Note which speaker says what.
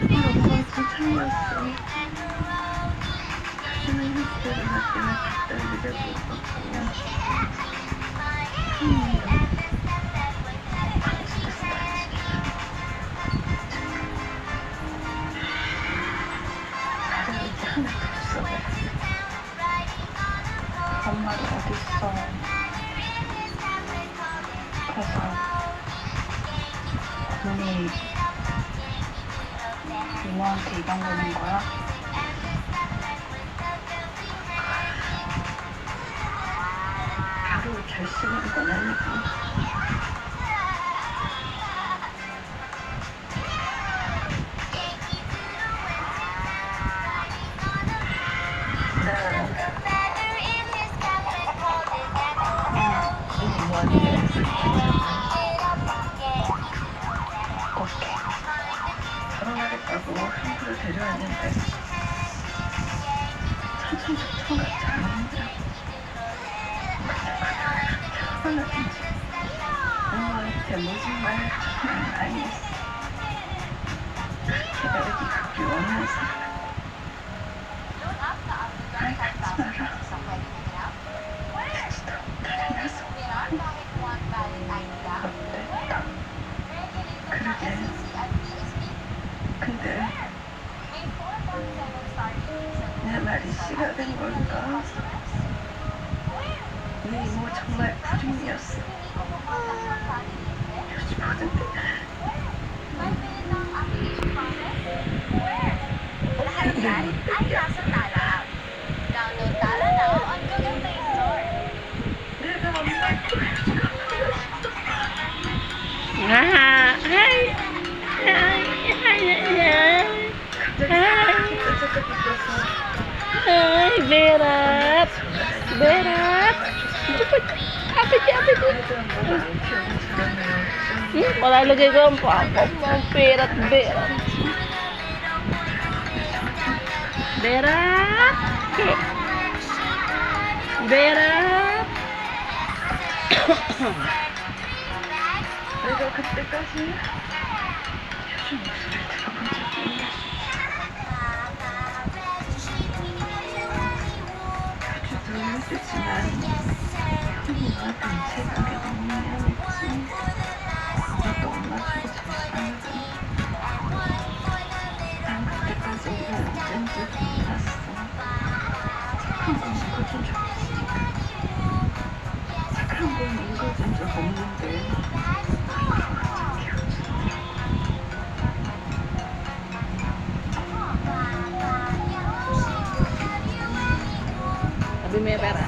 Speaker 1: 엄마 진창이었어. 자신은 휴지를 맡기는 닭다리를 먹었고 엄마도 어딨어. 그래서 언니 이모한테 이런 거는 거야? 바로 결심한 건 아니고 어떻게 결혼하겠다고 한국을 데려왔는데 천천히 같지 않은데 근데 그렇게 화가 나든지 엄마한테 무슨 말을 정말 많이 했어. 걔가 여기 가기 원하는 사람 말 갖지 마라. 듣지도 못하는 나서 어땠다. 그러게. 근데 내 말이 씨가 된 걸까? 네 이모 정말 불임이었어. 요즘 보는데
Speaker 2: Lahat yan ay nasa Tala app. Download Tala now on Google Play Store.
Speaker 1: 내가 엄마
Speaker 3: Hi. Hi. Hi. Hi, Berat. Berat. Apa sih? Wala lagay ko ang papa mo. Berat. Berat. Berat.
Speaker 1: 내가 그때까지 효준 목소리를 들어본 적이 있나? 효주도 힘들지만 형이 너한테 인체한 게 너무 미안했지. 나도 엄마 주고 절실하거든. 난 그때까지 네가 언젠지 몰랐어. 착한 건 읽어준 적 없으니까. 착한 건 읽어준 적 없는데
Speaker 3: Sabi may pera.